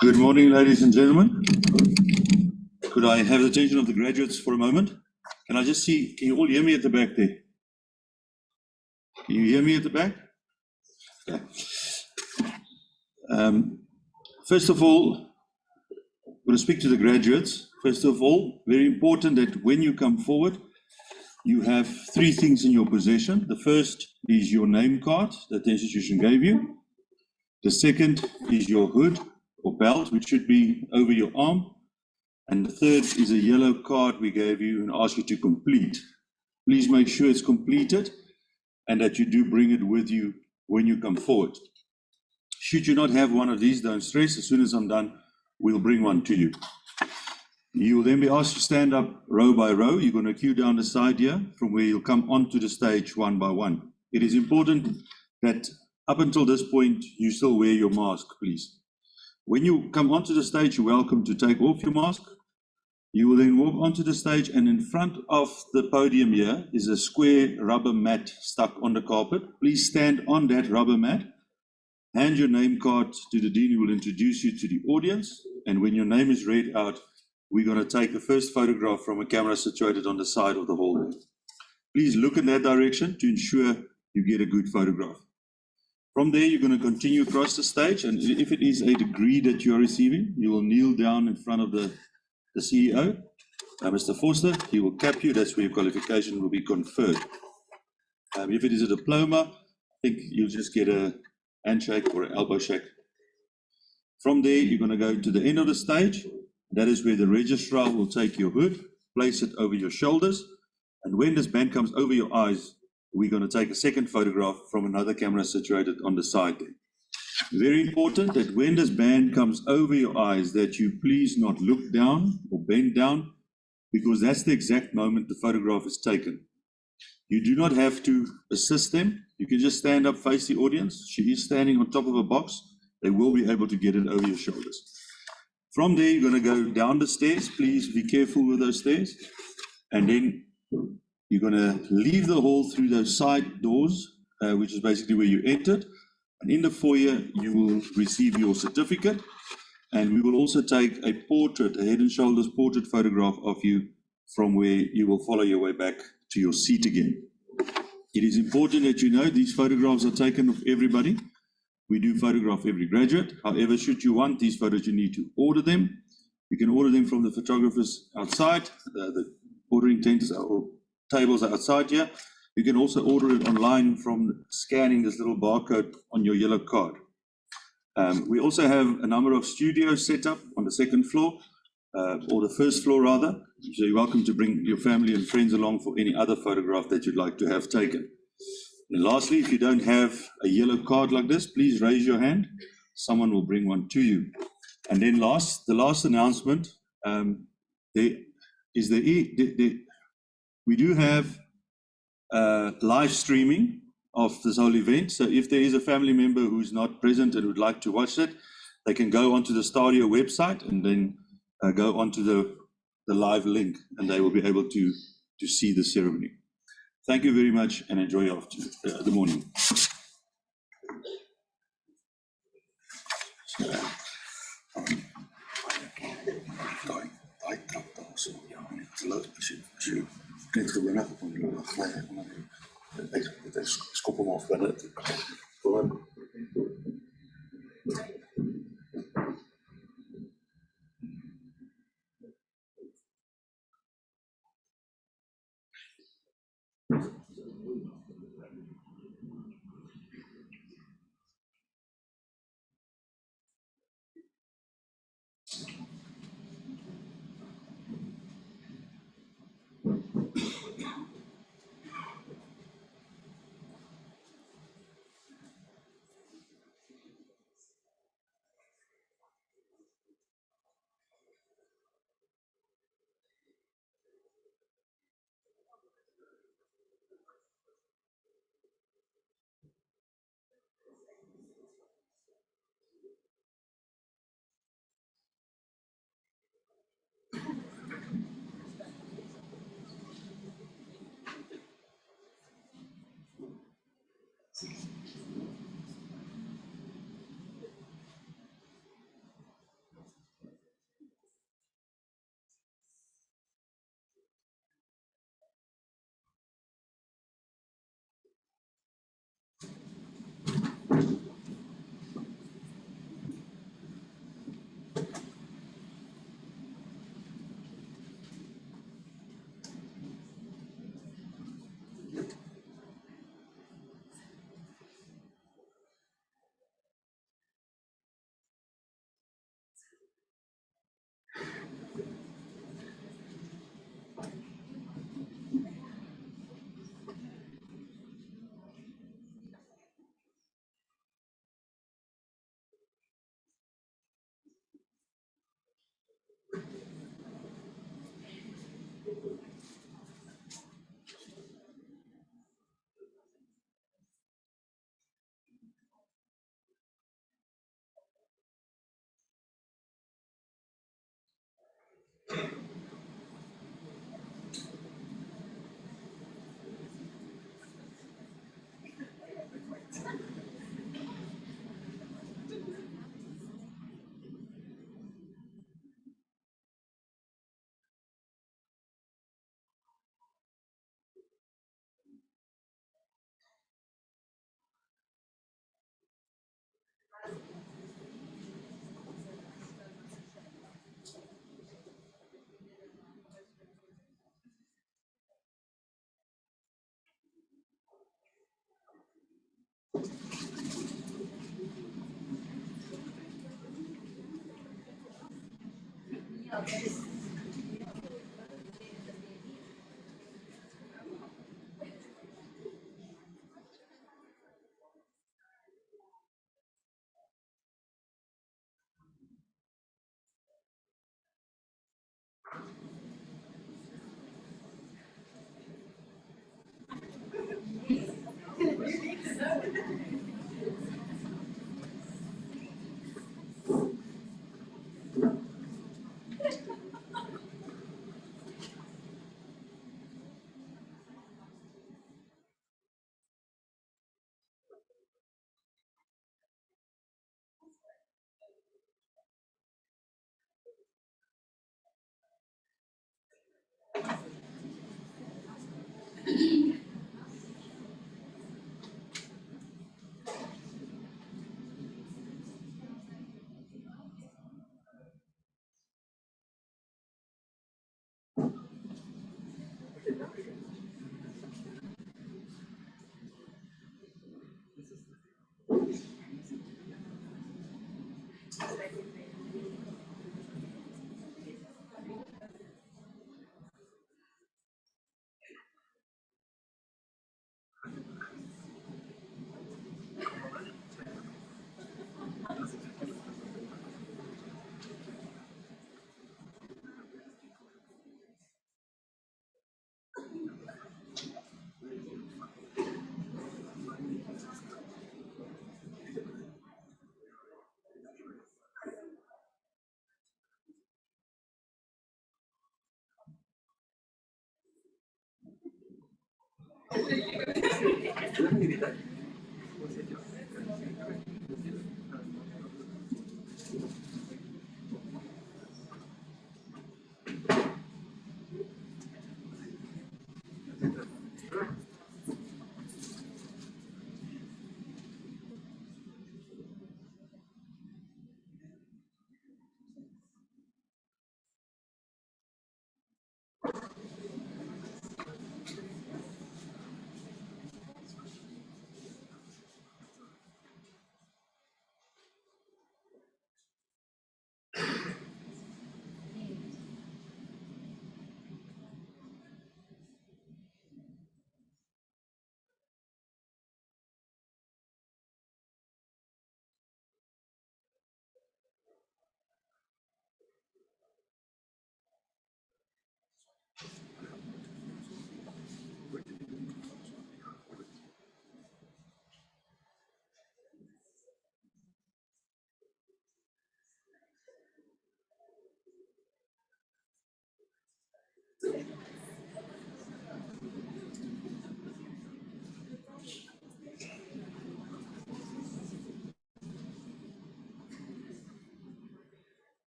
Good morning, ladies and gentlemen. Could I have the attention of the graduates for a moment? Can I just see, can you all hear me at the back there? Can you hear me at the back? Okay. First of all, I'm going to speak to the graduates. First of all, very important that when you come forward, you have three things in your possession. The first is your name card that the institution gave you. The second is your hood or belt, which should be over your arm. And the third is a yellow card we gave you and asked you to complete. Please make sure it's completed and that you do bring it with you when you come forward. Should you not have one of these, don't stress. As soon as I'm done, we'll bring one to you. You will then be asked to stand up row by row. You're going to queue down the side here from where you'll come onto the stage one by one. It is important that up until this point, you still wear your mask, please. When you come onto the stage, you're welcome to take off your mask. You will then walk onto the stage, and in front of the podium here is a square rubber mat stuck on the carpet. Please stand on that rubber mat. Hand your name card to the dean, who will introduce you to the audience. And when your name is read out, we're going to take the first photograph from a camera situated on the side of the hallway. Please look in that direction to ensure you get a good photograph. From there, you're going to continue across the stage, and if it is a degree that you're receiving, you will kneel down in front of the CEO, Mr. Forster. He will cap you. That's where your qualification will be conferred. If it is a diploma, I think you'll just get a handshake or an elbow shake. From there, you're going to go to the end of the stage. That is where the registrar will take your hood, place it over your shoulders, and when this band comes over your eyes, we're going to take a second photograph from another camera situated on the side there. Very important that when this band comes over your eyes, that you please not look down or bend down, because that's the exact moment the photograph is taken. You do not have to assist them. You can just stand up, face the audience. She is standing on top of a box. They will be able to get it over your shoulders. From there, you're going to go down the stairs. Please be careful with those stairs. And then you're going to leave the hall through those side doors, which is basically where you entered. And in the foyer, you will receive your certificate. And we will also take a portrait, a head and shoulders portrait photograph of you from where you will follow your way back to your seat again. It is important that you know these photographs are taken of everybody. We do photograph every graduate. However, should you want these photos, you need to order them. You can order them from the photographers outside. The ordering tents or tables are outside here. You can also order it online from scanning this little barcode on your yellow card. We also have a number of studios set up on the second floor, or the first floor rather. So you're welcome to bring your family and friends along for any other photograph that you'd like to have taken. And lastly, if you don't have a yellow card like this, please raise your hand. Someone will bring one to you. And then the last announcement, we do have live streaming of this whole event. So if there is a family member who's not present and would like to watch it, they can go onto the STADIO website and then go onto the live link, and they will be able to see the ceremony. Thank you very much, and enjoy your the morning.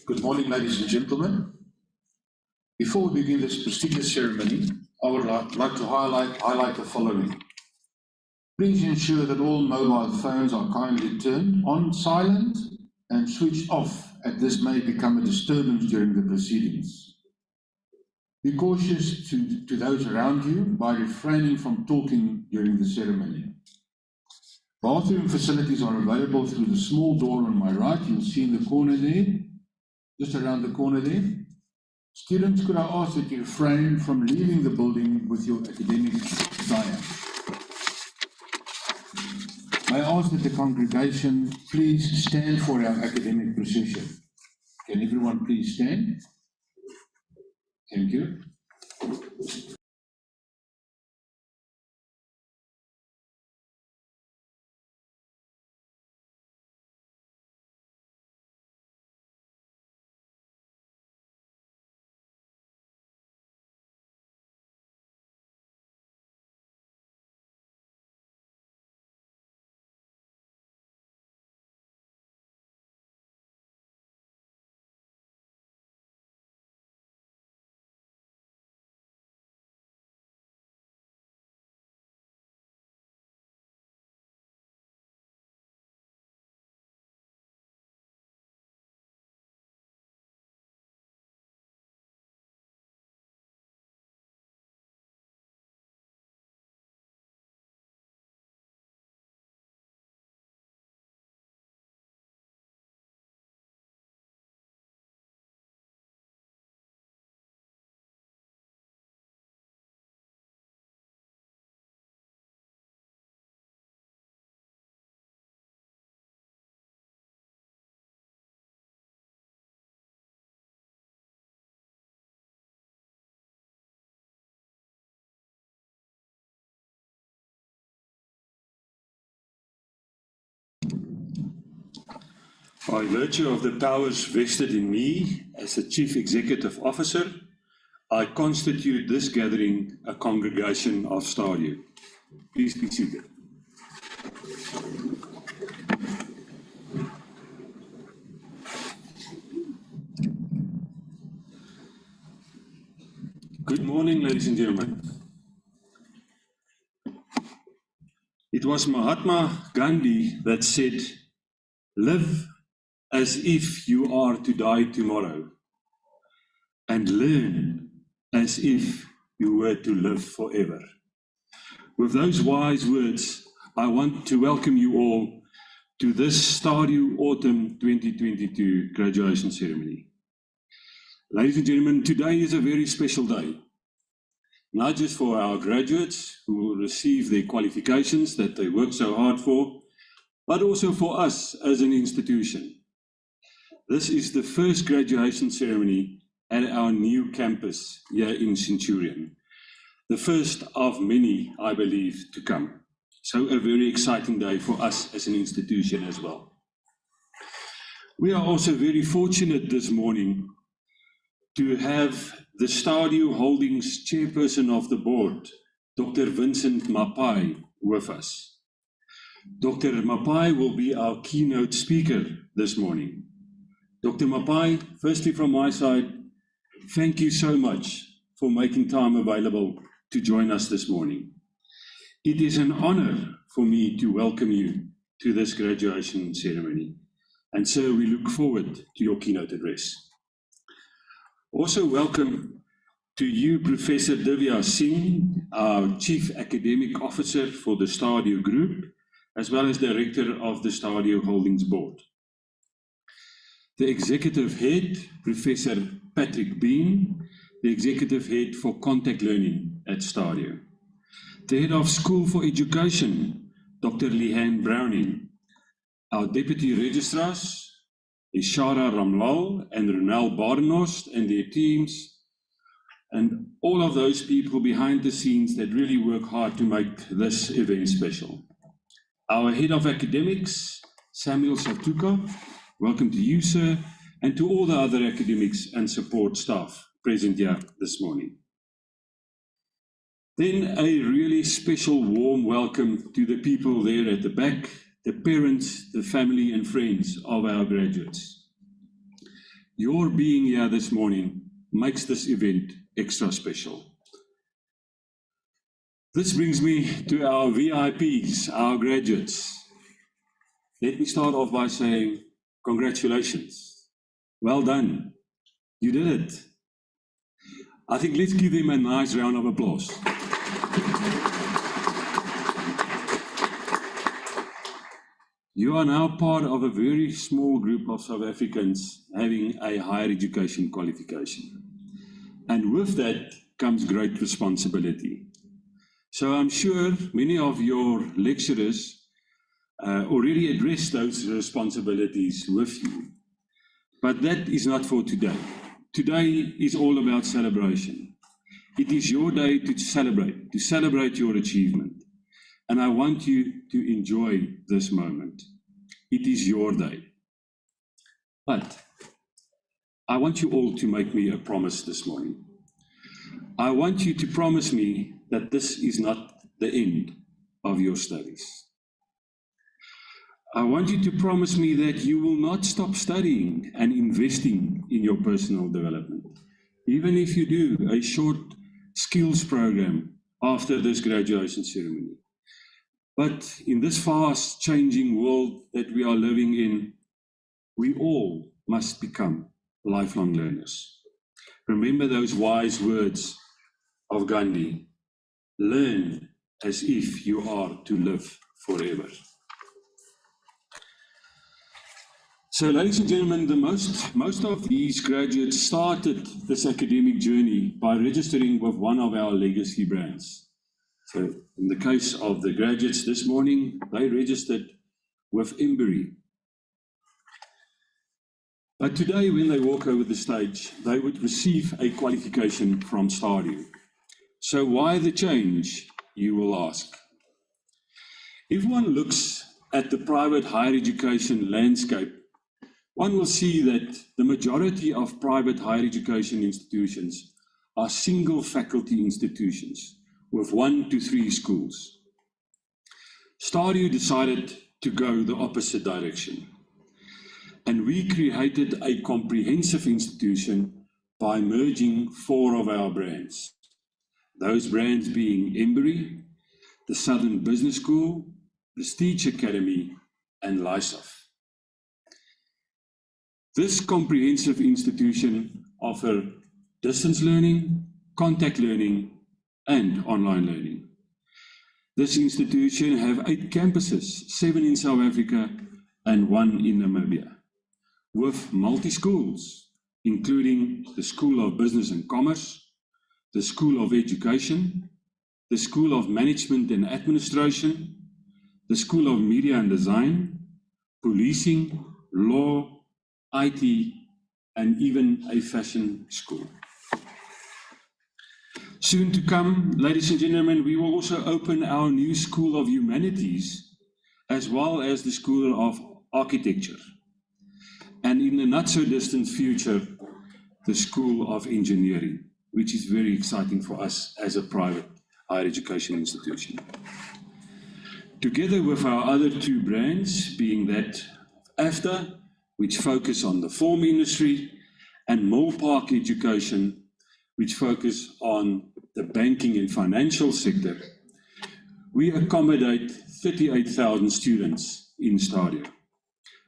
Good morning, ladies and gentlemen. Before we begin this prestigious ceremony, I would like to highlight the following. Please ensure that all mobile phones are kindly turned on silent and switched off, as this may become a disturbance during the proceedings. Be cautious to those around you by refraining from talking during the ceremony. Bathroom facilities are available through the small door on my right. You'll see in the corner there. Just around the corner there. Students, could I ask that you refrain from leaving the building with your academic attire? May I ask that the congregation please stand for our academic procession? Can everyone please stand? Thank you. By virtue of the powers vested in me as the Chief Executive Officer, I constitute this gathering a congregation of STADIO. Please be seated. Good morning, ladies and gentlemen. It was Mahatma Gandhi that said, "Live as if you are to die tomorrow, and learn as if you were to live forever." With those wise words, I want to welcome you all to this STADIO Autumn 2022 graduation ceremony. Ladies and gentlemen, today is a very special day, not just for our graduates who will receive their qualifications that they worked so hard for, but also for us as an institution. This is the first graduation ceremony at our new campus here in Centurion. The first of many, I believe, to come. So a very exciting day for us as an institution as well. We are also very fortunate this morning to have the STADIO Holdings Chairperson of the Board, Dr. Vincent Mapai, with us. Dr. Mapai will be our keynote speaker this morning. Dr. Mapai, firstly from my side, thank you so much for making time available to join us this morning. It is an honor for me to welcome you to this graduation ceremony. And so we look forward to your keynote address. Also welcome to you, Professor Divya Singh, our Chief Academic Officer for the STADIO Group, as well as Director of the STADIO Holdings Board. The Executive Head, Professor Patrick Bean, the Executive Head for Contact Learning at STADIO. The Head of School for Education, Dr. Leanne Browning. Our Deputy Registrars, Ishara Ramlal and Ronel Barnos and their teams, and all of those people behind the scenes that really work hard to make this event special. Our Head of Academics, Samuel Satuka, welcome to you, sir, and to all the other academics and support staff present here this morning. Then a really special warm welcome to the people there at the back, the parents, the family and friends of our graduates. Your being here this morning makes this event extra special. This brings me to our VIPs, our graduates. Let me start off by saying congratulations. Well done. You did it. I think let's give them a nice round of applause. You are now part of a very small group of South Africans having a higher education qualification. And with that comes great responsibility. So I'm sure many of your lecturers already addressed those responsibilities with you. But that is not for today. Today is all about celebration. It is your day to celebrate your achievement. And I want you to enjoy this moment. It is your day. But I want you all to make me a promise this morning. I want you to promise me that this is not the end of your studies. I want you to promise me that you will not stop studying and investing in your personal development, even if you do a short skills program after this graduation ceremony. But in this fast changing world that we are living in, we all must become lifelong learners. Remember those wise words of Gandhi: learn as if you are to live forever. So, ladies and gentlemen, most of these graduates started this academic journey by registering with one of our legacy brands. So, in the case of the graduates this morning, they registered with Embury. But today, when they walk over the stage, they would receive a qualification from STADIO. So why the change, you will ask? If one looks at the private higher education landscape, one will see that the majority of private higher education institutions are single faculty institutions with 1 to 3 schools. STADIO decided to go the opposite direction, and we created a comprehensive institution by merging 4 of our brands. Those brands being Embury, the Southern Business School, Prestige Academy, and LISAF. This comprehensive institution offers distance learning, contact learning, and online learning. This institution has 8 campuses, 7 in South Africa and one in Namibia, with multi-schools, including the School of Business and Commerce, the School of Education, the School of Management and Administration, the School of Media and Design, Policing, Law, IT, and even a fashion school. Soon to come, ladies and gentlemen, we will also open our new School of Humanities, as well as the School of Architecture. And in the not so distant future, the School of Engineering, which is very exciting for us as a private higher education institution. Together with our other two brands, being that of AFDA, which focus on the film industry, and Millpark Education, which focus on the banking and financial sector, we accommodate 38,000 students in STADIO,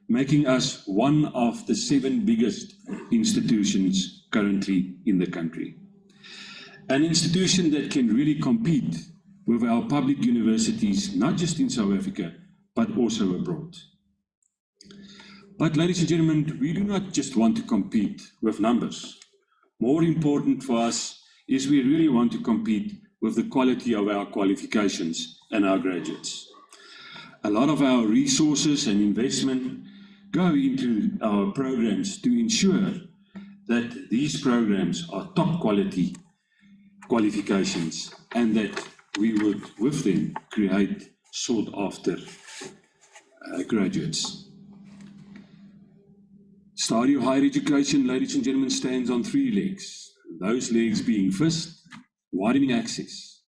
making us one of the 7 biggest institutions currently in the country. An institution that can really compete with our public universities, not just in South Africa, but also abroad. But ladies and gentlemen, we do not just want to compete with numbers. More important for us is we really want to compete with the quality of our qualifications and our graduates. A lot of our resources and investment go into our programs to ensure that these programs are top quality qualifications and that we would, with them, create sought after graduates. STADIO Higher Education, ladies and gentlemen, stands on 3 legs. Those legs being first, widening access,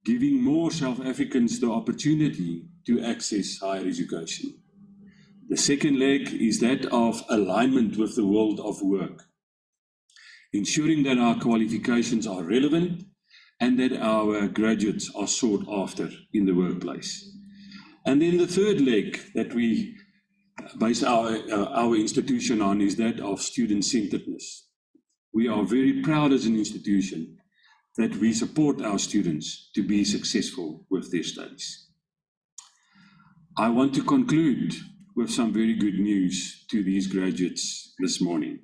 giving more South Africans the opportunity to access higher education. The second leg is that of alignment with the world of work, ensuring that our qualifications are relevant and that our graduates are sought after in the workplace. And then the third leg that we base our institution on is that of student-centeredness. We are very proud as an institution that we support our students to be successful with their studies. I want to conclude with some very good news to these graduates this morning.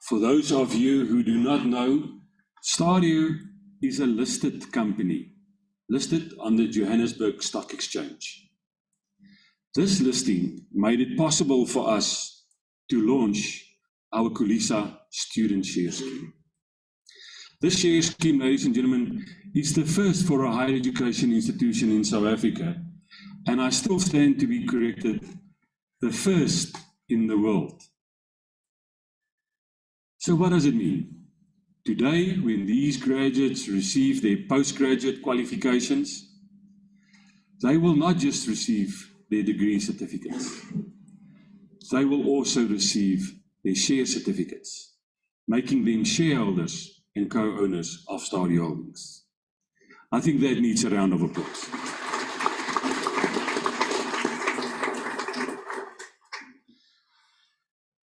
For those of you who do not know, STADIO is a listed company, listed on the Johannesburg Stock Exchange. This listing made it possible for us to launch our Kulisa Student Share Scheme. This share scheme, ladies and gentlemen, is the first for a higher education institution in South Africa, and I still stand to be corrected, the first in the world. So what does it mean? Today, when these graduates receive their postgraduate qualifications, they will not just receive their degree certificates. They will also receive their share certificates, making them shareholders and co-owners of STADIO Holdings. I think that needs a round of applause.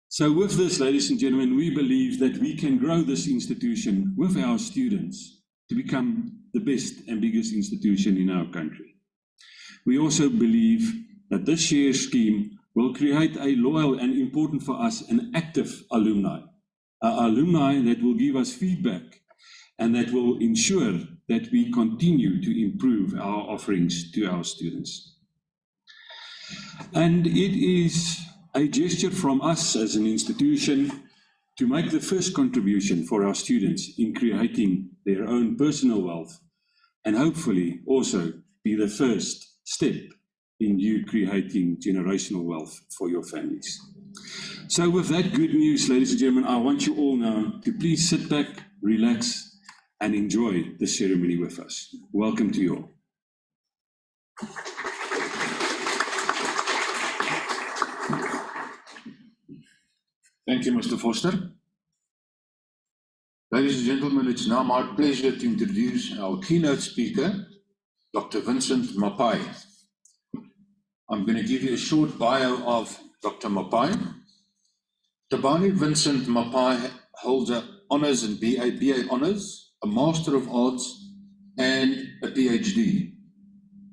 So with this, ladies and gentlemen, we believe that we can grow this institution with our students to become the best and biggest institution in our country. We also believe that this share scheme will create a loyal and, important for us, an active alumni. Alumni that will give us feedback and that will ensure that we continue to improve our offerings to our students. And it is a gesture from us as an institution to make the first contribution for our students in creating their own personal wealth, and hopefully also be the first step in you creating generational wealth for your families. So with that good news, ladies and gentlemen, I want you all now to please sit back, relax, and enjoy the ceremony with us. Welcome to you all. Thank you, Mr. Foster. Ladies and gentlemen, it's now my pleasure to introduce our keynote speaker, Dr. Vincent Mapai. I'm going to give you a short bio of Dr. Mapai. Tabani Vincent Mapai holds an honors and BA honors, a Master of Arts, and a PhD.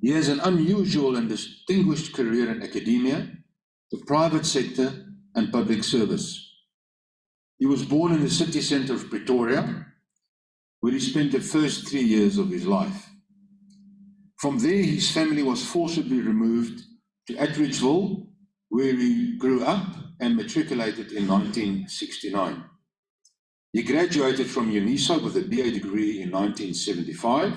He has an unusual and distinguished career in academia, the private sector, and public service. He was born in the city centre of Pretoria, where he spent the first 3 years of his life. From there, his family was forcibly removed to Atteridgeville, where he grew up and matriculated in 1969. He graduated from UNISA with a BA degree in 1975.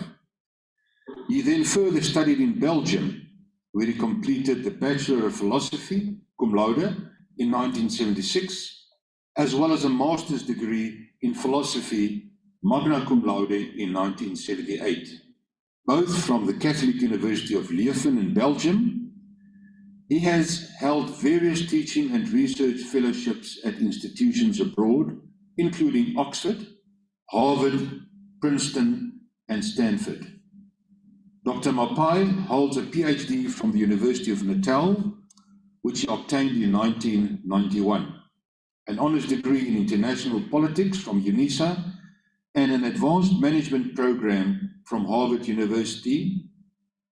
He then further studied in Belgium, where he completed the Bachelor of Philosophy, cum laude, in 1976, as well as a master's degree in philosophy, magna cum laude, in 1978, both from the Catholic University of Leuven in Belgium. He has held various teaching and research fellowships at institutions abroad, including Oxford, Harvard, Princeton, and Stanford. Dr. Mapai holds a PhD from the University of Natal, which he obtained in 1991, an honors degree in international politics from UNISA, and an advanced management program from Harvard University,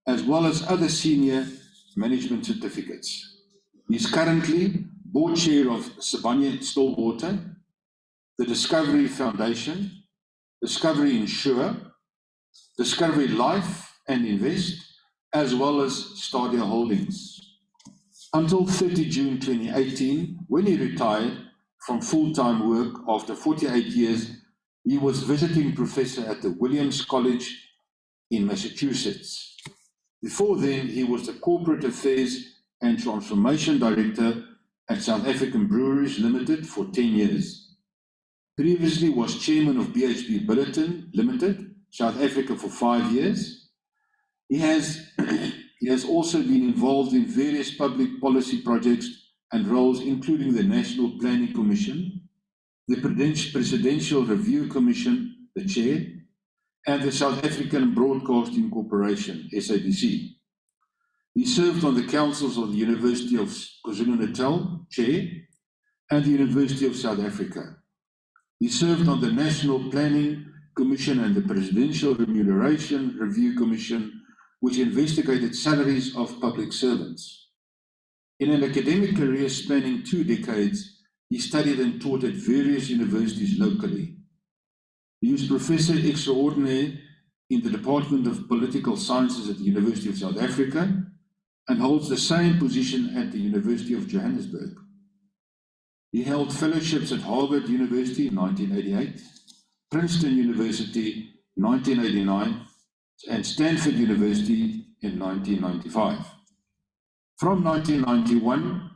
as well as other senior management certificates. He is currently board chair of Sibanye-Stillwater, the Discovery Foundation, Discovery Insure, Discovery Life and Invest, as well as STADIO Holdings. Until 30 June 2018, when he retired from full-time work after 48 years, he was visiting professor at the Williams College in Massachusetts. Before then, he was the Corporate Affairs and Transformation Director at South African Breweries Limited for 10 years. Previously was Chairman of BHP Billiton Limited, South Africa, for 5 years. He has also been involved in various public policy projects and roles, including the National Planning Commission, the Presidential Review Commission, the Chair, and the South African Broadcasting Corporation, SABC. He served on the councils of the University of KwaZulu-Natal, Chair, and the University of South Africa. He served on the National Planning Commission and the Presidential Remuneration Review Commission, which investigated salaries of public servants. In an academic career spanning 2 decades, he studied and taught at various universities locally. He was Professor Extraordinary in the Department of Political Sciences at the University of South Africa and holds the same position at the University of Johannesburg. He held fellowships at Harvard University in 1988, Princeton University 1989, and Stanford University in 1995. From 1991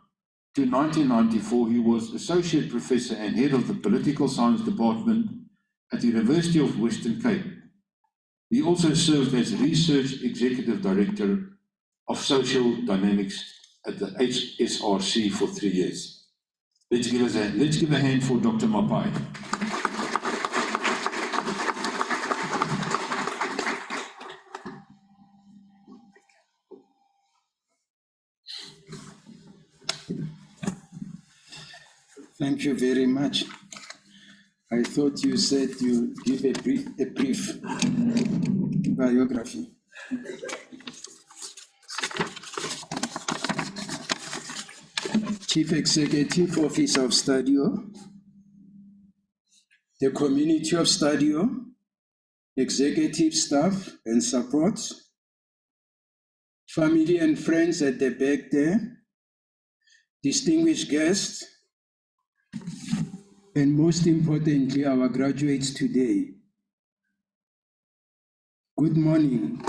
to 1994, he was Associate Professor and Head of the Political Science Department at the University of Western Cape. He also served as Research Executive Director of Social Dynamics at the HSRC for 3 years. Let's give a hand for Dr. Mapai. Thank you very much. I thought you said you give a brief biography. Chief Executive Officer of STADIO, the community of STADIO, executive staff and support, family and friends at the back there, distinguished guests, and most importantly, our graduates today. Good morning.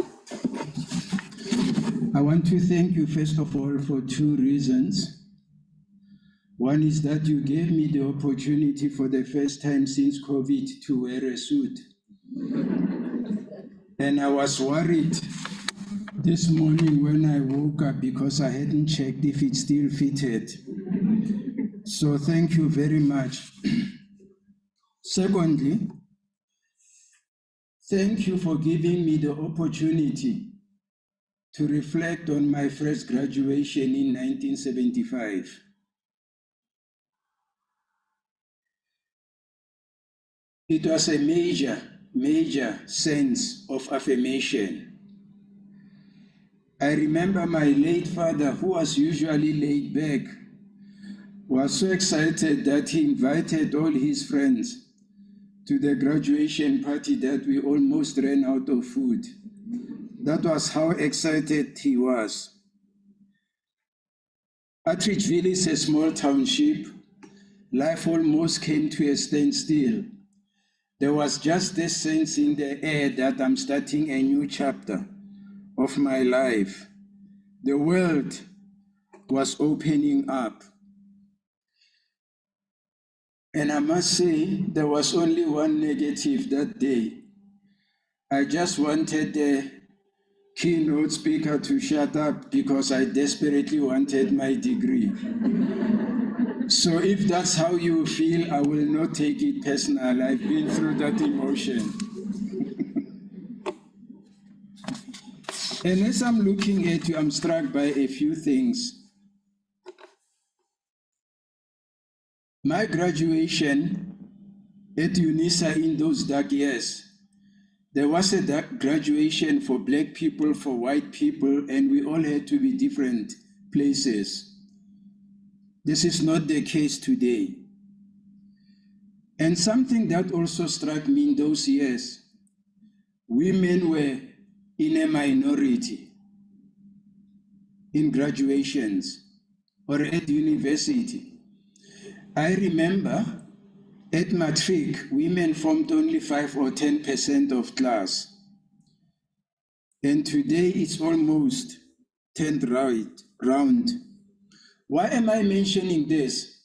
I want to thank you first of all for 2 reasons. One is that you gave me the opportunity for the first time since COVID to wear a suit. And I was worried this morning when I woke up because I hadn't checked if it still fitted. So thank you very much. Secondly, thank you for giving me the opportunity to reflect on my first graduation in 1975. It was a major sense of affirmation. I remember my late father, who was usually laid back, was so excited that he invited all his friends to the graduation party that we almost ran out of food. That was how excited he was. Attridgeville is a small township. Life almost came to a standstill. There was just this sense in the air that I'm starting a new chapter of my life. The world was opening up. And I must say, there was only one negative that day. I just wanted the keynote speaker to shut up because I desperately wanted my degree. So if that's how you feel, I will not take it personal. I've been through that emotion. And as I'm looking at you, I'm struck by a few things. My graduation at UNISA in those dark years, there was a graduation for Black people, for white people, and we all had to be different places. This is not the case today. And something that also struck me in those years, women were in a minority in graduations or at university. I remember at matric, women formed only 5 or 10% of class. And today it's almost turned round. Why am I mentioning this?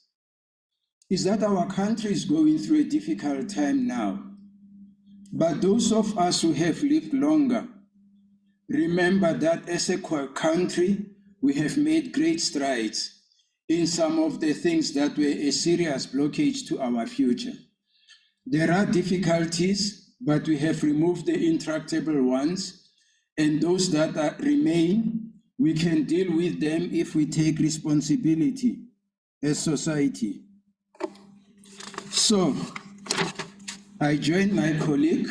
Is that our country is going through a difficult time now. But those of us who have lived longer, remember that as a country, we have made great strides in some of the things that were a serious blockage to our future. There are difficulties, but we have removed the intractable ones, and those that remain, we can deal with them if we take responsibility as society. So, I join my colleague.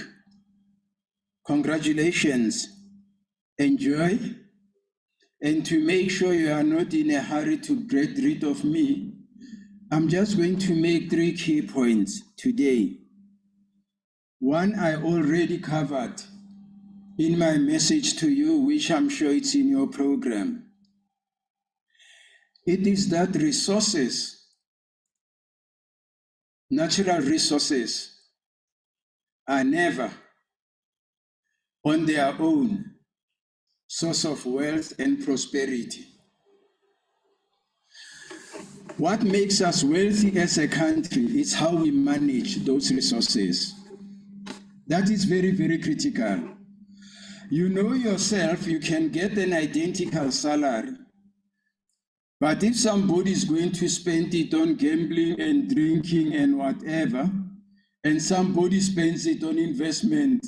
Congratulations. Enjoy. And to make sure you are not in a hurry to get rid of me, I'm just going to make 3 key points today. One I already covered in my message to you, which I'm sure it's in your program. It is that resources, natural resources, are never on their own source of wealth and prosperity. What makes us wealthy as a country is how we manage those resources. That is very, very critical. You know yourself, you can get an identical salary, but if somebody is going to spend it on gambling and drinking and whatever, and somebody spends it on investment,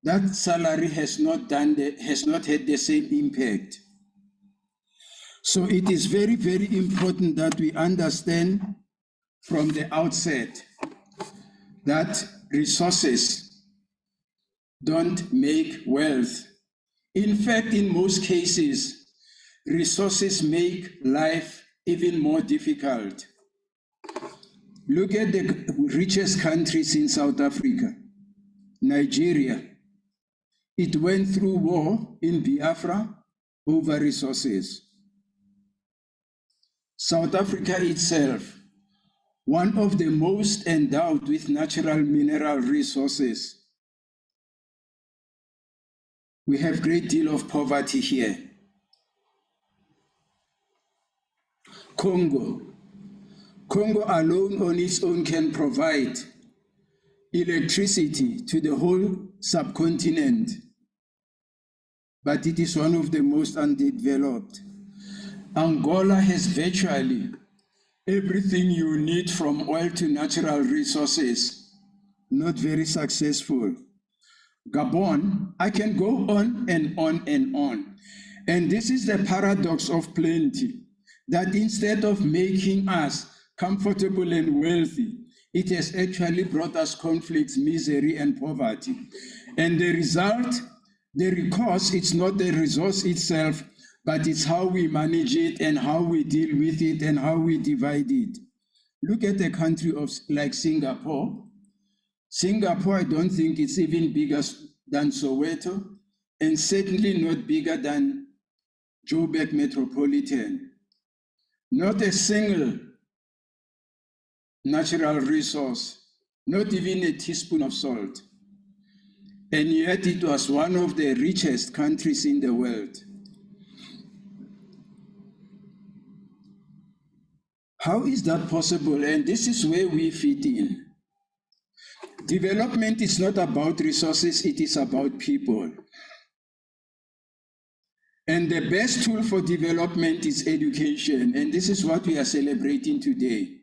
that salary has not had the same impact. So it is very, very important that we understand from the outset that resources don't make wealth. In fact, in most cases, resources make life even more difficult. Look at the richest countries in South Africa, Nigeria. It went through war in Biafra over resources. South Africa itself, one of the most endowed with natural mineral resources. We have a great deal of poverty here. Congo alone on its own can provide electricity to the whole subcontinent, but it is one of the most undeveloped. Angola has virtually everything you need from oil to natural resources, not very successful. Gabon, I can go on and on and on. And this is the paradox of plenty, that instead of making us comfortable and wealthy, it has actually brought us conflicts, misery, and poverty. And the result, The cost, it's not the resource itself, but it's how we manage it and how we deal with it and how we divide it. Look at a country like Singapore. Singapore, I don't think it's even bigger than Soweto, and certainly not bigger than Joburg Metropolitan. Not a single natural resource, not even a teaspoon of salt. And yet it was one of the richest countries in the world. How is that possible? And this is where we fit in. Development is not about resources, it is about people. And the best tool for development is education, and this is what we are celebrating today.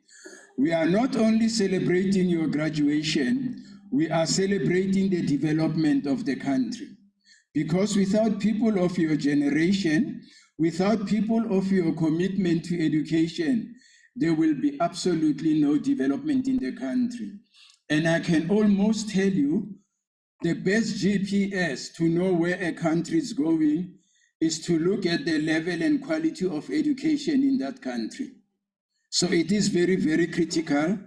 We are not only celebrating your graduation, we are celebrating the development of the country. Because without people of your generation, without people of your commitment to education, there will be absolutely no development in the country. And I can almost tell you, the best GPS to know where a country is going is to look at the level and quality of education in that country. So it is very, very critical.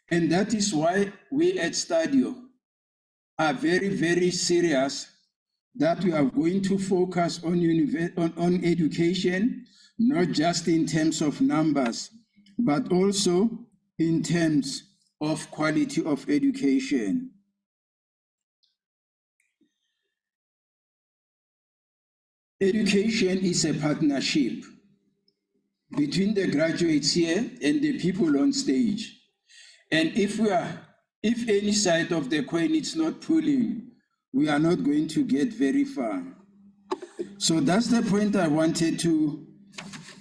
And that is why we at STADIO are very, very serious that we are going to focus on education, not just in terms of numbers, but also in terms of quality of education. Education is a partnership between the graduates here and the people on stage. And if any side of the coin is not pulling, we are not going to get very far. So that's the point I wanted to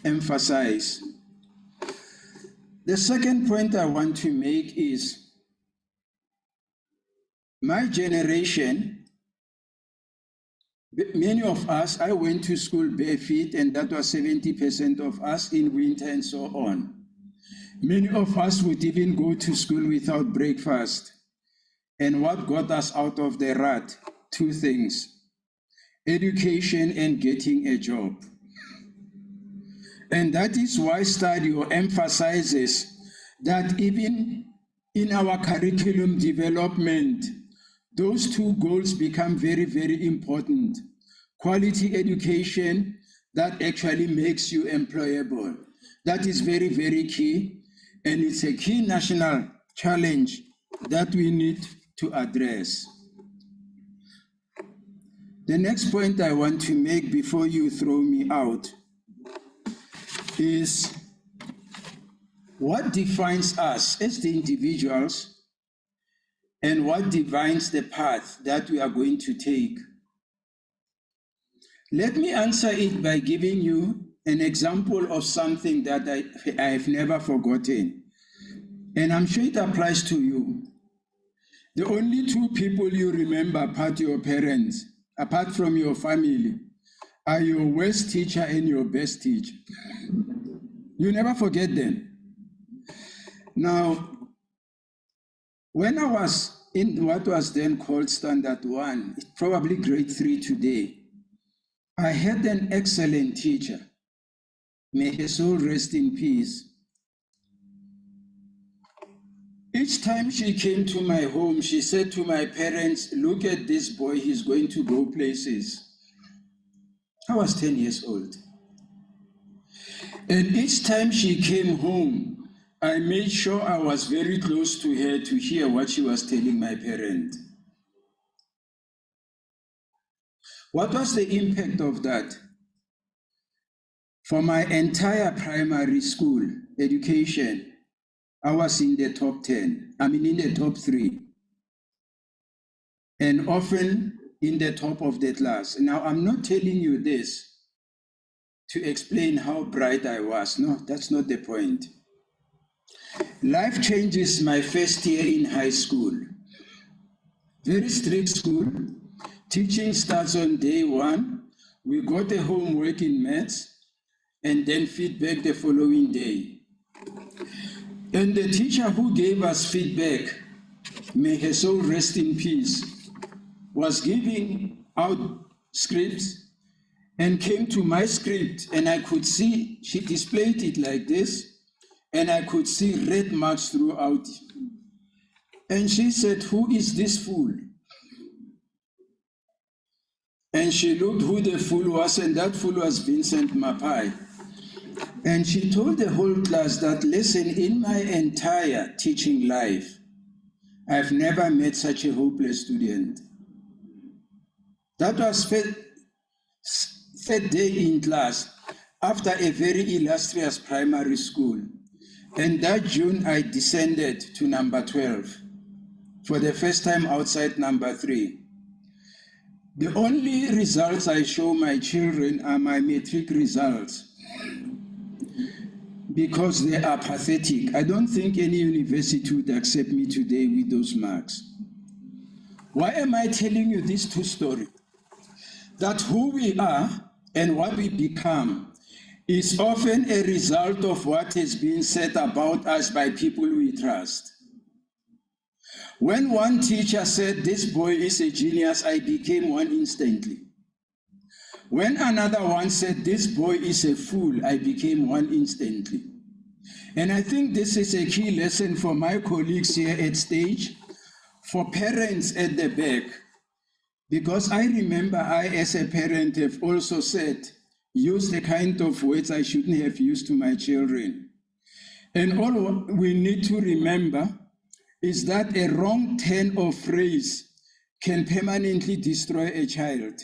emphasize. The second point I want to make is my generation, many of us, I went to school barefoot, and that was 70% of us in winter and so on. Many of us would even go to school without breakfast. And what got us out of the rut? Two things: education and getting a job. And that is why STADIO emphasizes that even in our curriculum development, those two goals become very, very important. Quality education that actually makes you employable. That is very, very key. And it's a key national challenge that we need to address. The next point I want to make before you throw me out is what defines us as the individuals and what defines the path that we are going to take. Let me answer it by giving you an example of something that I have never forgotten. And I'm sure it applies to you. The only two people you remember apart your parents, apart from your family, are your worst teacher and your best teacher. You never forget them. Now, when I was in what was then called Standard 1, probably grade 3 today, I had an excellent teacher. May his soul rest in peace. Each time she came to my home, she said to my parents, "Look at this boy, he's going to go places." I was 10 years old. And each time she came home, I made sure I was very close to her to hear what she was telling my parent. What was the impact of that? For my entire primary school education, I was in the top 10, in the top 3, and often in the top of the class. Now, I'm not telling you this to explain how bright I was. No, that's not the point. Life changes my first year in high school. Very strict school. Teaching starts on day 1. We got a homework in maths and then feedback the following day. And the teacher who gave us feedback, may her soul rest in peace, was giving out scripts and came to my script, and I could see, she displayed it like this, and I could see red marks throughout. And she said, "Who is this fool?" And she looked who the fool was, and that fool was Vincent Mapai. And she told the whole class that, "Listen, in my entire teaching life, I've never met such a hopeless student." That was third day in class after a very illustrious primary school. And that June, I descended to number 12 for the first time outside number 3. The only results I show my children are my matric results because they are pathetic. I don't think any university would accept me today with those marks. Why am I telling you this true story? That who we are and what we become is often a result of what has been said about us by people we trust. When one teacher said, "This boy is a genius," I became one instantly. When another one said, "This boy is a fool," I became one instantly. And I think this is a key lesson for my colleagues here at stage, for parents at the back, because I remember I, as a parent, have also said, use the kind of words I shouldn't have used to my children. And all we need to remember is that a wrong turn of phrase can permanently destroy a child.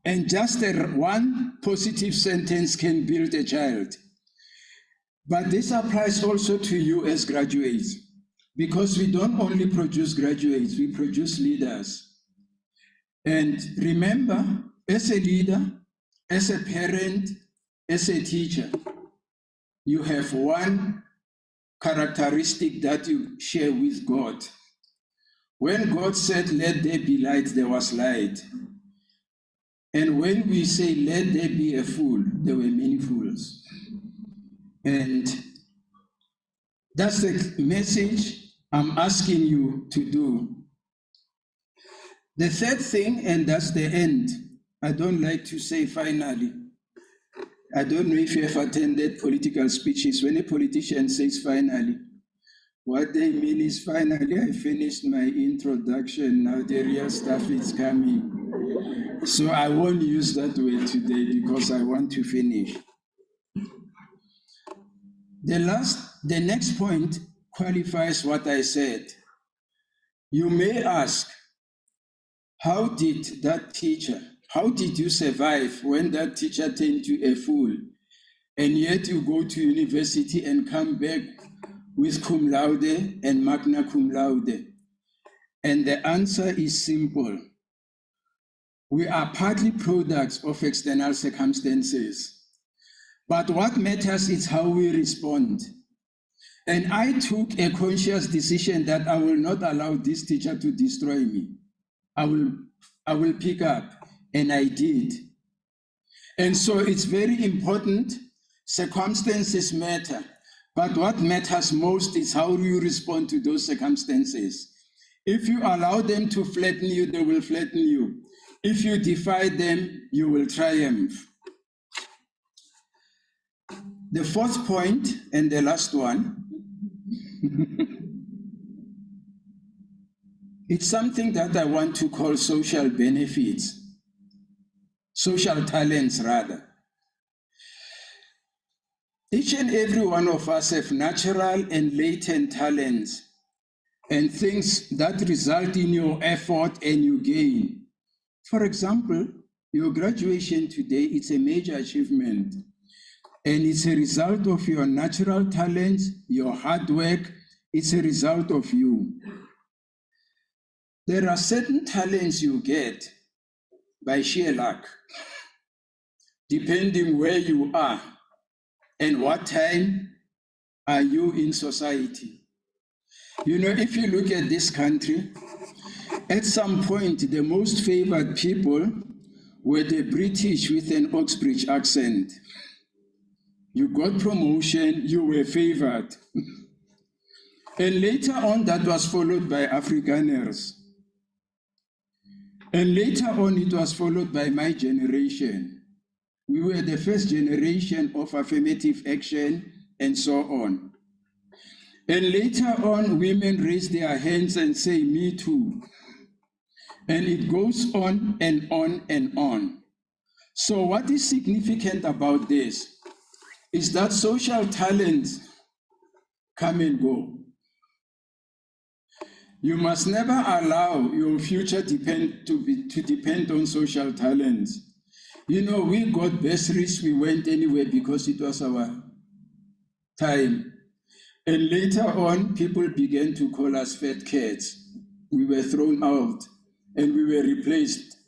And just one positive sentence can build a child. But this applies also to you as graduates, because we don't only produce graduates, we produce leaders. And remember, as a leader, as a parent, as a teacher, you have one characteristic that you share with God. When God said, "Let there be light," there was light. And when we say, "Let there be a fool," there were many fools. And that's the message I'm asking you to do. The third thing, and that's the end, I don't like to say finally. I don't know if you have attended political speeches. When a politician says finally, what they mean is, finally, I finished my introduction, now the real stuff is coming. So I won't use that word today because I want to finish. The next point qualifies what I said. You may ask, how did that teacher, how did you survive when that teacher turned you a fool, and yet you go to university and come back with cum laude and magna cum laude? And the answer is simple. We are partly products of external circumstances, but what matters is how we respond. And I took a conscious decision that I will not allow this teacher to destroy me. I will pick up, and I did. And so it's very important. Circumstances matter, but what matters most is how you respond to those circumstances. If you allow them to flatten you, they will flatten you. If you defy them, you will triumph. The fourth point, and the last one, it's something that I want to call social benefits, social talents rather. Each and every one of us have natural and latent talents and things that result in your effort and you gain. For example, your graduation today, it's a major achievement, and it's a result of your natural talents, your hard work. It's a result of you. There are certain talents you get by sheer luck, depending where you are and what time are you in society. You know, if you look at this country, at some point, the most favored people were the British with an Oxbridge accent. You got promotion, you were favored. And later on, that was followed by Afrikaners. And later on, it was followed by my generation. We were the first generation of affirmative action and so on. And later on, women raise their hands and say, me too. And it goes on and on and on. So what is significant about this is that social talents come and go. You must never allow your future to depend on social talents. You know, we got bursaries, we went anywhere because it was our time. And later on, people began to call us fat cats. We were thrown out and we were replaced.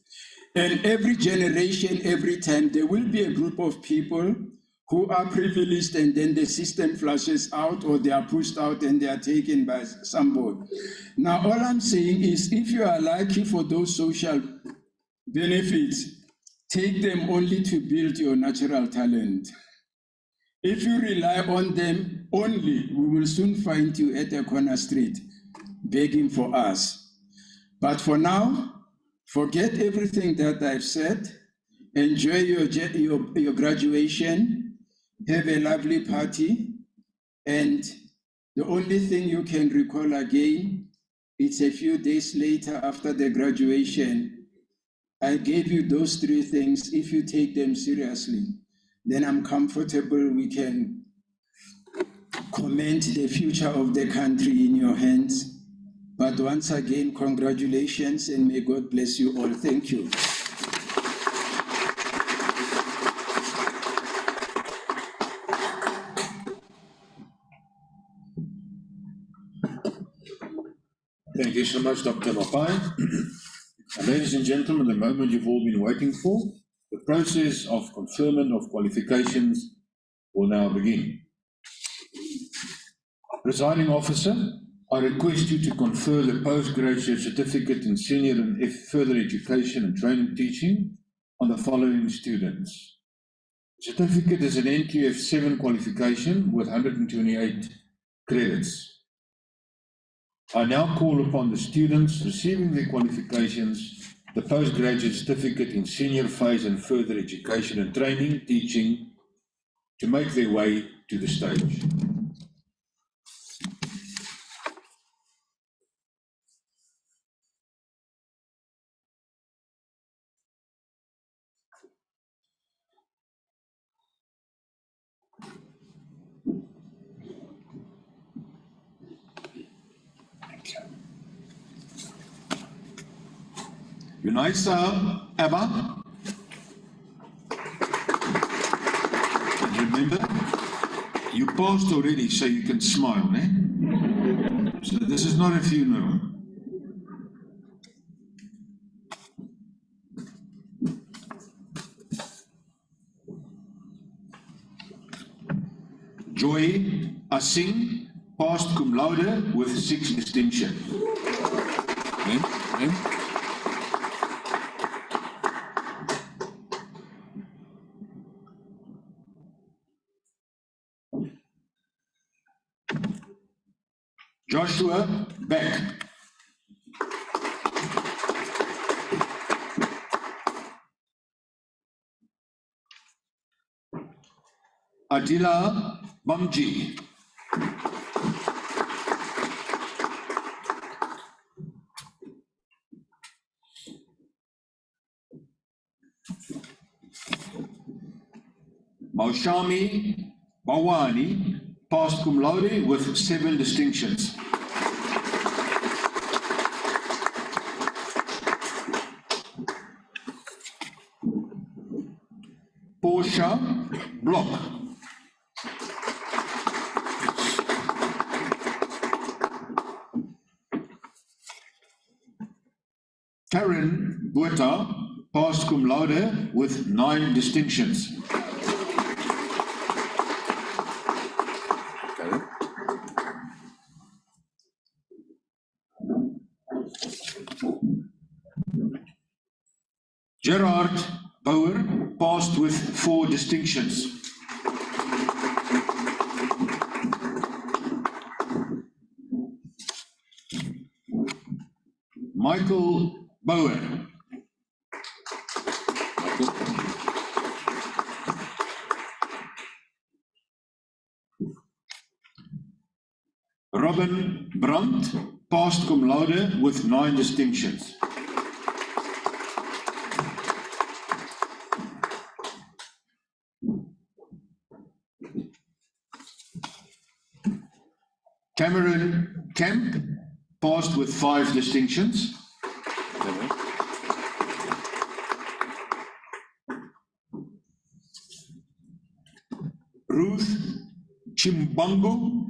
And every generation, every time, there will be a group of people who are privileged and then the system flushes out or they are pushed out and they are taken by somebody. Now, all I'm saying is if you are lucky for those social benefits, take them only to build your natural talent. If you rely on them only, we will soon find you at a corner street begging for us. But for now, forget everything that I've said. Enjoy your graduation. Have a lovely party. And the only thing you can recall again, it's a few days later after the graduation. I gave you those three things. If you take them seriously, then I'm comfortable we can commend the future of the country in your hands. But once again, congratulations and may God bless you all. Thank you. Thank you so much, Dr. Mapai. Ladies and gentlemen, the moment you've all been waiting for, the process of conferment of qualifications will now begin. Presiding officer, I request you to confer the postgraduate certificate in senior and further education and training teaching on the following students. The certificate is an NQF 7 qualification with 128 credits. I now call upon the students receiving their qualifications, the postgraduate certificate in senior phase and further education and training teaching, to make their way to the stage. Unaisa Abba. And remember, you passed already, so you can smile, eh? So this is not a funeral. Joy Asing, passed cum laude with 6 distinction. Joshua Beck. Adila Bamji. Maushami Bawani, passed cum laude with 7 distinctions. Portia Block. Karen Bueta, passed cum laude with 9 distinctions. Gerard Bauer, passed with 4 distinctions. Michael Bauer, Robin Brandt, passed cum laude with 9 distinctions. Cameron Kemp, passed with 5 distinctions. Ruth Chimbango,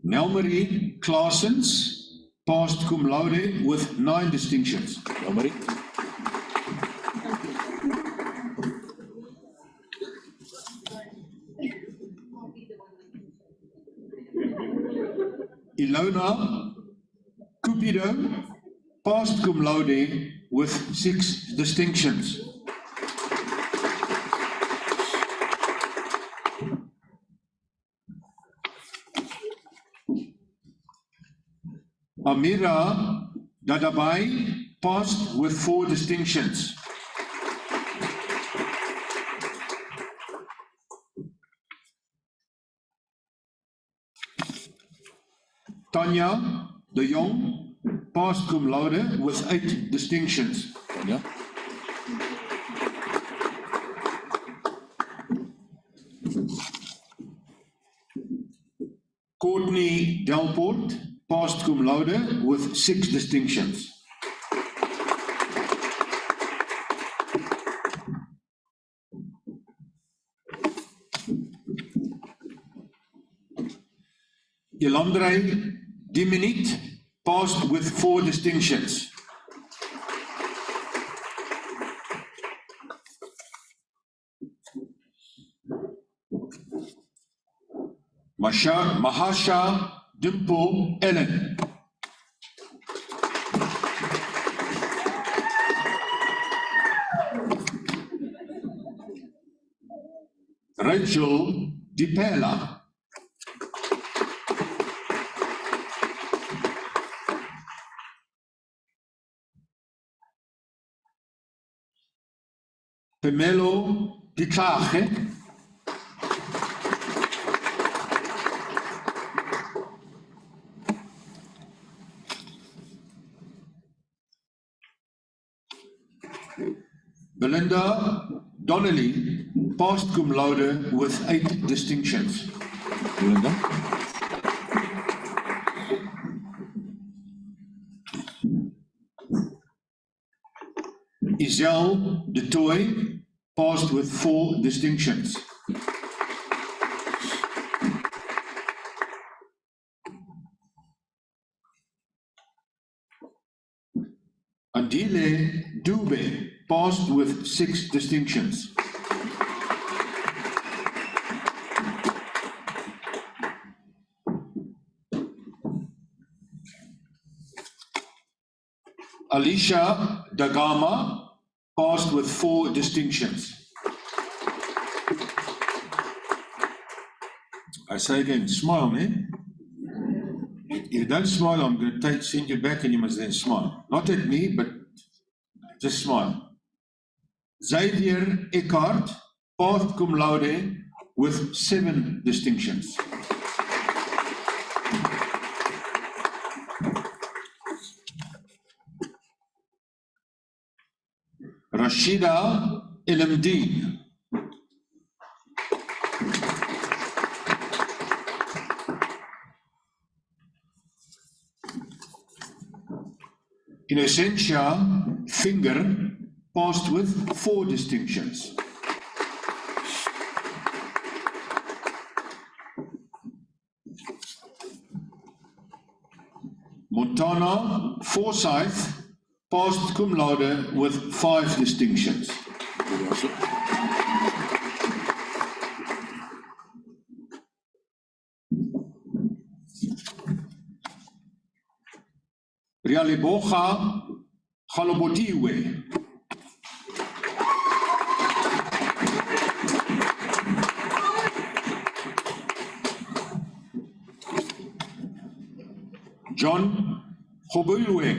Nelmarie Claessens, passed cum laude with 9 distinctions. Nelmarie. Ilona Cupido, passed cum laude with 6 distinctions. Amira Dadabai, passed with 4 distinctions. Tanya de Jong, passed cum laude with 8 distinctions. Tanya. Courtney Delport, passed cum laude with 6 distinctions. Elandrey Diminit, passed with 4 distinctions. Mahasha Dimple Ellen. Rachel Dipela. Pamelo Diclache. Belinda Donnelly, passed cum laude with 8 distinctions. Belinda. Isel de Toy, passed with 4 distinctions. Andile Dube, passed with 6 distinctions. Alicia Dagama, passed with 4 distinctions. I say again, smile, man. If you don't smile, I'm going to send you back and you must then smile. Not at me, but Just smile. Xavier Eckhart, passed cum laude with 7 distinctions. Rashida Elamdeen. Innocentia Finger, passed with 4 distinctions. Montana Forsyth, passed cum laude with 5 distinctions. Rialiboga Galobotiwe. John Gobulwe.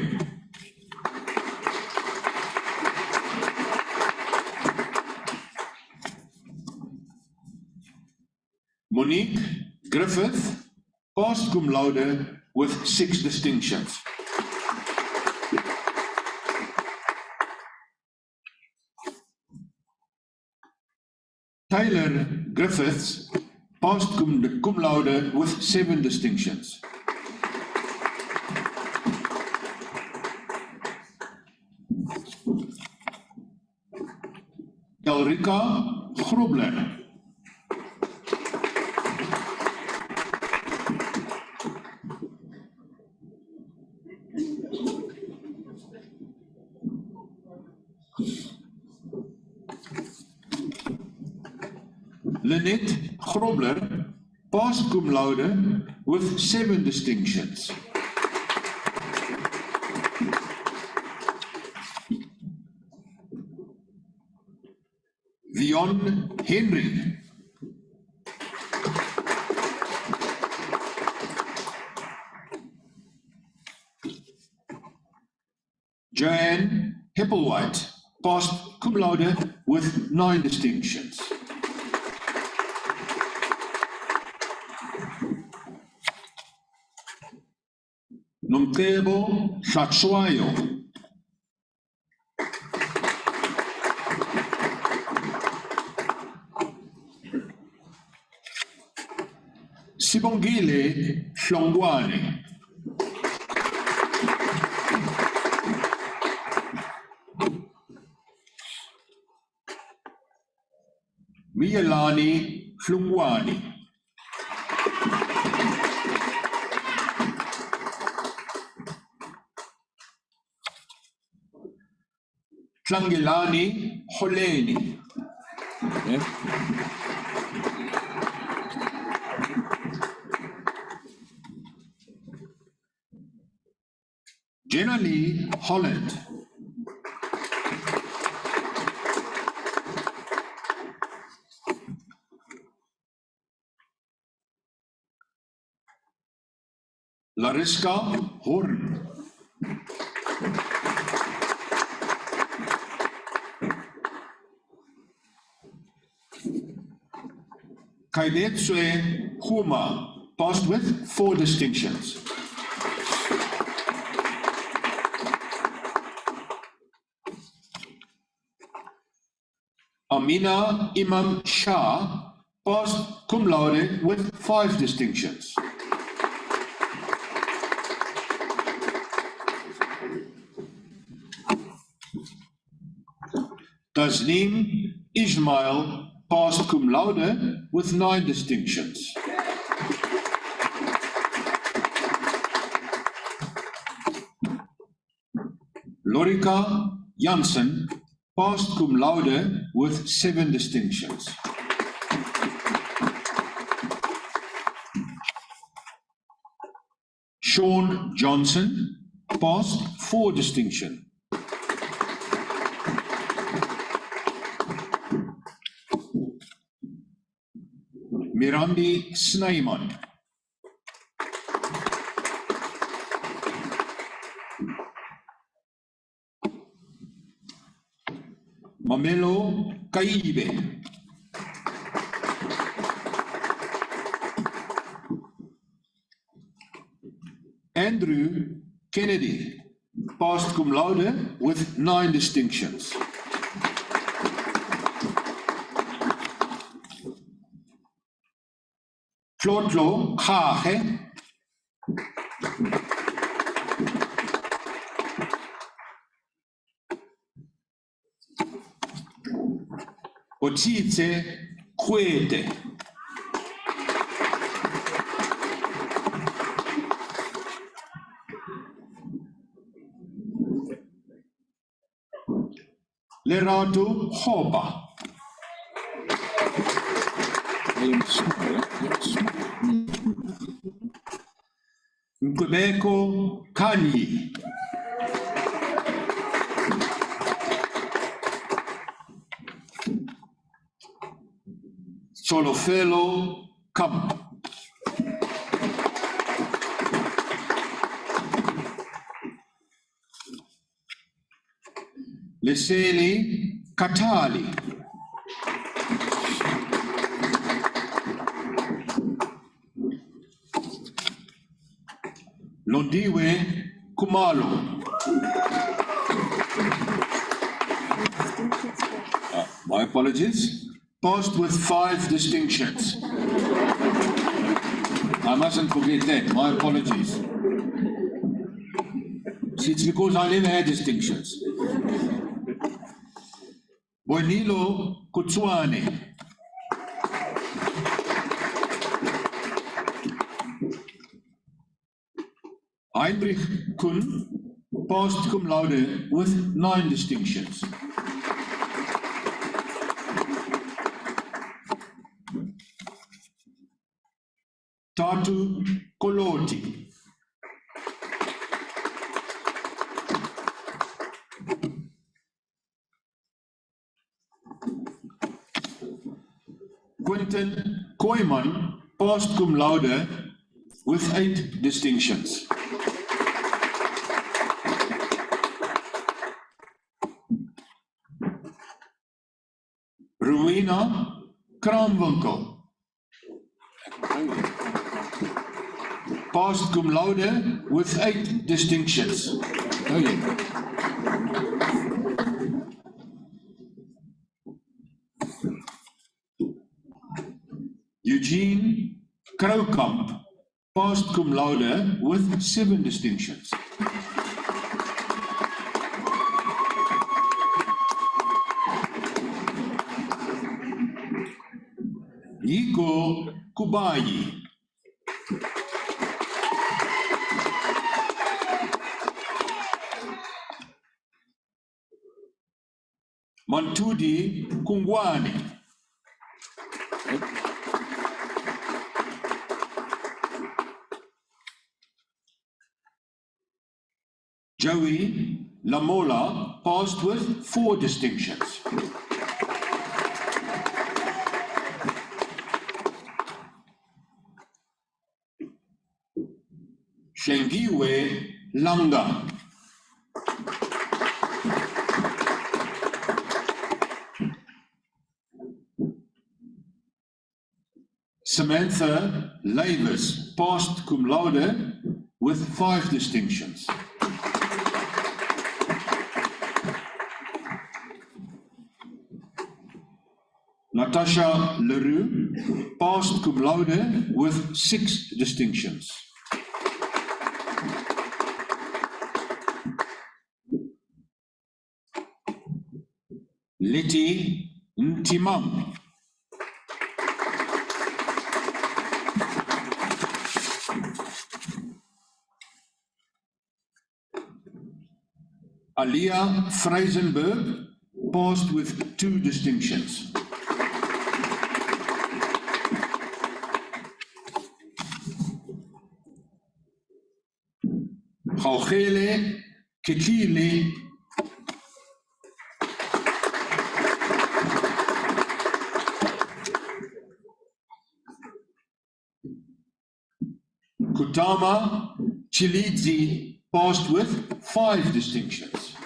Monique Griffith, passed cum laude with 6 distinctions. Taylor Griffiths, passed cum laude with 7 distinctions. Elrika Grobler, Lynette Grobler, passed cum laude with 7 distinctions. Vion Henry, Joanne Hepplewhite, passed cum laude with 9 distinctions. Nomtebo Shatswayo, Sibongile Hlongwane, Miyelani Hlongwane, Tlangilani Holeni, Jenna Lee Holland, Lariska Horn, Kailetswe Huma, passed with 4 distinctions. Amina Imam Shah, passed cum laude with 5 distinctions. Tasneem Ismail, passed cum laude with 9 distinctions. Lorika Jansen, passed cum laude with 7 distinctions. Sean Johnson, passed 4 distinction. Mirandi Snyman, Mamelo Kaibe, Andrew Kennedy, passed cum laude with 9 distinctions. Tlotlo Khage, Otitse Kwete, Lerato Hoba, Nkubeko Kanyi, Solofelo Kam, Leseli Katali, Londiwe Kumalo. My apologies. Passed with 5 distinctions. I mustn't forget that. My apologies. See, it's because I never had distinctions. Boinilo Kutswane. Heinrich Kuhn, passed cum laude with 9 distinctions. Tatu Koloti. Quentin Kooiman, passed cum laude with 8 distinctions. Rowena Kramwinkel, passed cum laude with 8 distinctions. Oh, yeah. Eugene Kroukamp, passed cum laude with 7 distinctions. Yiko Kubayi, Mantudi Kungwane, Joey Lamola, passed with 4 distinctions. Shengiwe Langa, Samantha Lavis, passed cum laude with 5 distinctions. Natasha Leroux, passed cum laude with 6 distinctions. Letty Ntimam, Alia Freisenberg, passed with 2 distinctions. Gaugele Ketile Kutama Chilidzi, passed with 5 distinctions.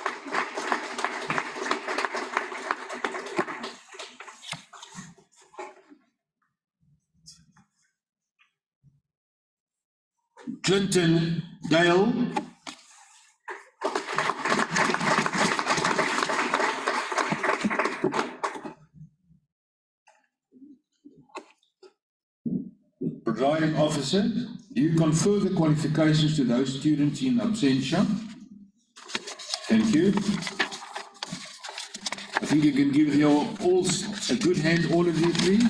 Clinton Dale, Presiding Officer, do you confer the qualifications to those students in absentia? Thank you. I think you can give your all a good hand, all of you, please.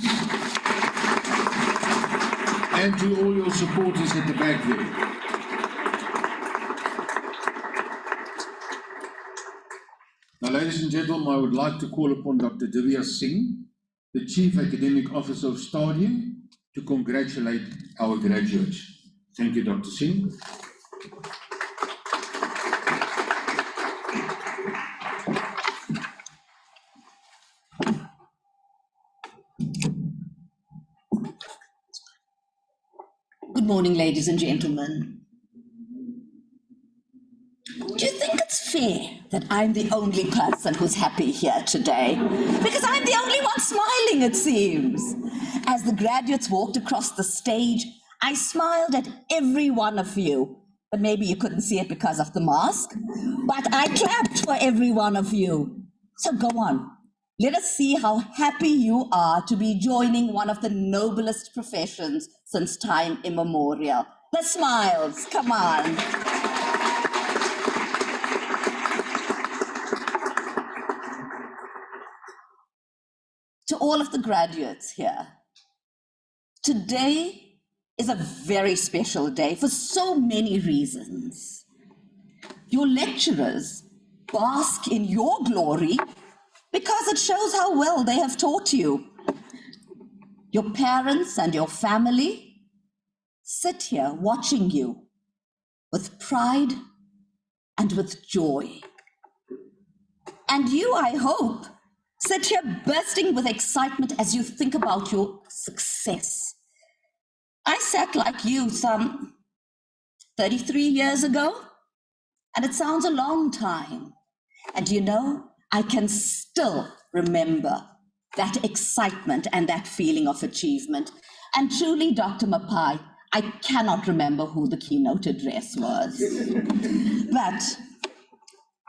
And to all your supporters at the back there. Now, ladies and gentlemen, I would like to call upon Dr. Divya Singh, the Chief Academic Officer of STADIO, to congratulate our graduates. Thank you, Dr. Singh. Good morning, ladies and gentlemen. Do you think it's fair that I'm the only person who's happy here today? Because I'm the only one smiling, it seems. As the graduates walked across the stage, I smiled at every one of you, but maybe you couldn't see it because of the mask. But I clapped for every one of you. So go on. Let us see how happy you are to be joining one of the noblest professions since time immemorial. The smiles, come on. To all of the graduates here, today is a very special day for so many reasons. Your lecturers bask in your glory because it shows how well they have taught you. Your parents and your family sit here watching you with pride and with joy. And you, I hope, sit here bursting with excitement as you think about your success. I sat like you some 33 years ago, and it sounds a long time. And you know, I can still remember that excitement and that feeling of achievement. And truly, Dr. Mapai, I cannot remember who the keynote address was. But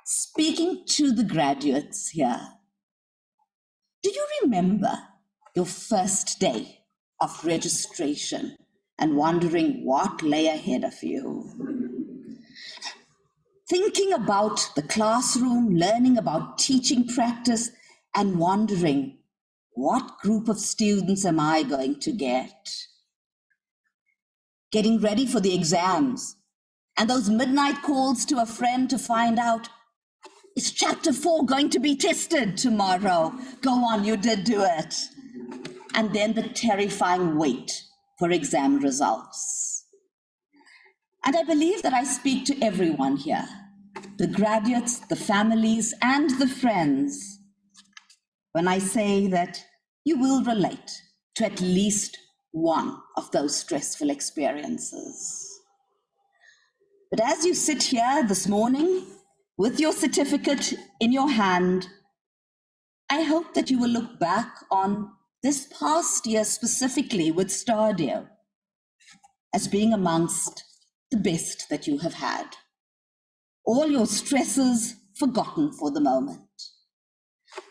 speaking to the graduates here, do you remember your first day of registration and wondering what lay ahead of you? Thinking about the classroom, learning about teaching practice, and wondering, what group of students am I going to get? Getting ready for the exams, and those midnight calls to a friend to find out, is chapter 4 going to be tested tomorrow? Go on, you did do it. And then the terrifying wait for exam results. And I believe that I speak to everyone here, the graduates, the families, and the friends, when I say that you will relate to at least one of those stressful experiences. But as you sit here this morning with your certificate in your hand, I hope that you will look back on this past year specifically with STADIO as being amongst the best that you have had. All your stresses forgotten for the moment.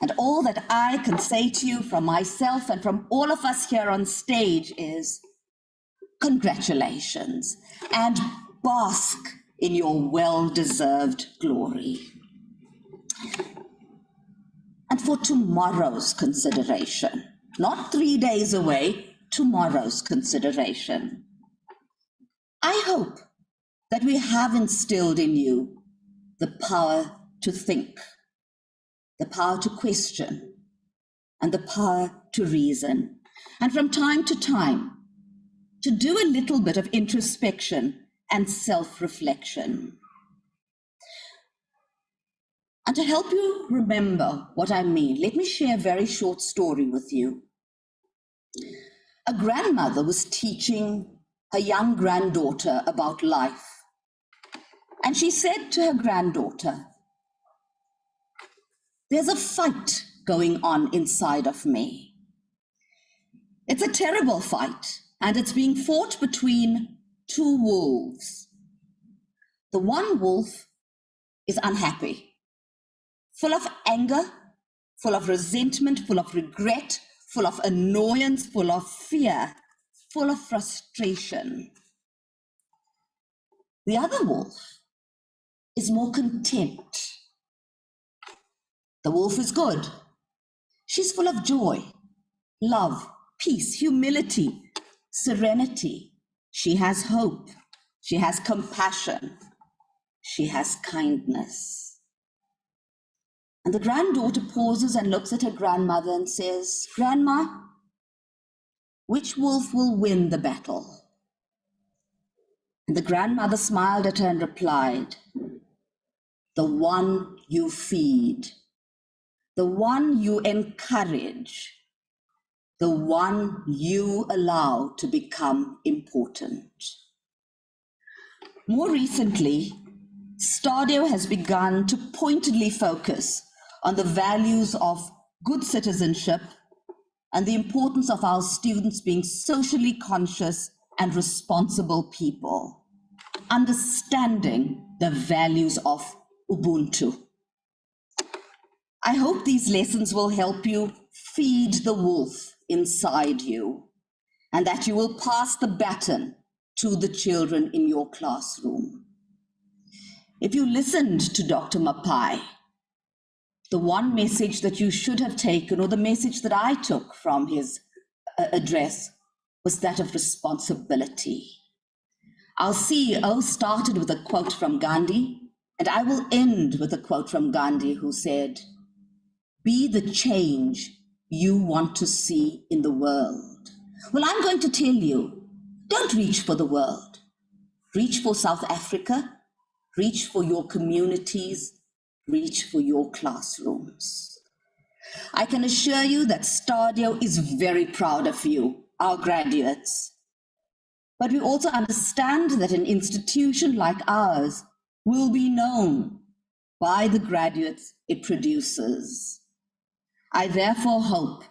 And all that I can say to you from myself and from all of us here on stage is congratulations and bask in your well-deserved glory. And for tomorrow's consideration, not 3 days away, tomorrow's consideration, I hope that we have instilled in you the power to think, the power to question, and the power to reason. And from time to time, to do a little bit of introspection and self-reflection. And to help you remember what I mean, let me share a very short story with you. A grandmother was teaching her young granddaughter about life. And she said to her granddaughter, "There's a fight going on inside of me. It's a terrible fight, and it's being fought between two wolves. The one wolf is unhappy, full of anger, full of resentment, full of regret, full of annoyance, full of fear, full of frustration. The other wolf is more content. The wolf is good. She's full of joy, love, peace, humility, serenity. She has hope. She has compassion. She has kindness." And the granddaughter pauses and looks at her grandmother and says, "Grandma, which wolf will win the battle?" And the grandmother smiled at her and replied, "The one you feed, the one you encourage, the one you allow to become important." More recently, STADIO has begun to pointedly focus on the values of good citizenship and the importance of our students being socially conscious and responsible people. understanding the values of Ubuntu. I hope these lessons will help you feed the wolf inside you, and that you will pass the baton to the children in your classroom. If you listened to Dr. Mapai, the one message that you should have taken, or the message that I took from his address, was that of responsibility. Our CEO started with a quote from Gandhi, and I will end with a quote from Gandhi, who said, "Be the change you want to see in the world." Well, I'm going to tell you, don't reach for the world. Reach for South Africa, reach for your communities, reach for your classrooms. I can assure you that STADIO is very proud of you, our graduates. But we also understand that an institution like ours will be known by the graduates it produces. I therefore hope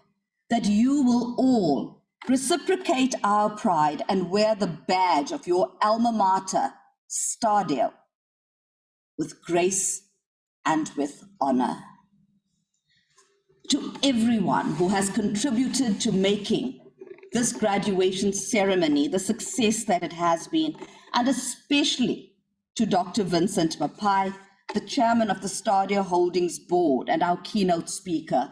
that you will all reciprocate our pride and wear the badge of your alma mater, STADIO, with grace and with honor. To everyone who has contributed to making this graduation ceremony the success that it has been, and especially to Dr. Vincent Mapai, the chairman of the STADIO Holdings Board and our keynote speaker,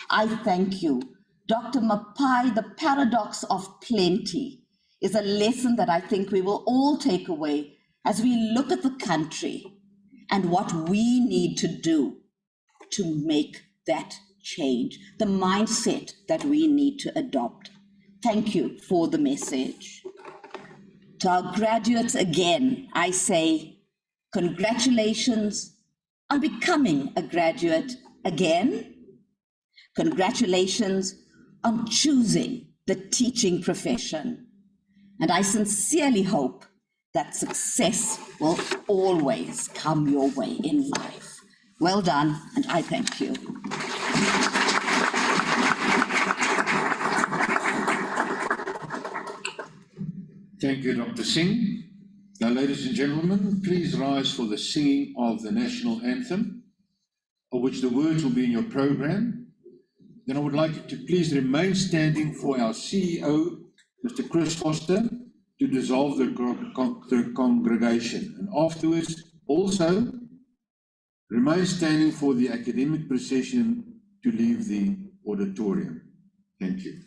I thank you. Dr. Mapai, the paradox of plenty is a lesson that I think we will all take away as we look at the country and what we need to do to make that change, the mindset that we need to adopt. Thank you for the message. To our graduates again, I say congratulations on becoming a graduate again. Congratulations on choosing the teaching profession. And I sincerely hope that success will always come your way in life. Well done, and I thank you. Thank you, Dr. Singh. Now, ladies and gentlemen, please rise for the singing of the national anthem, of which the words will be in your program. Then I would like you to please remain standing for our CEO, Mr. Chris Foster, to dissolve the congregation. And afterwards, also, remain standing for the academic procession to leave the auditorium. Thank you.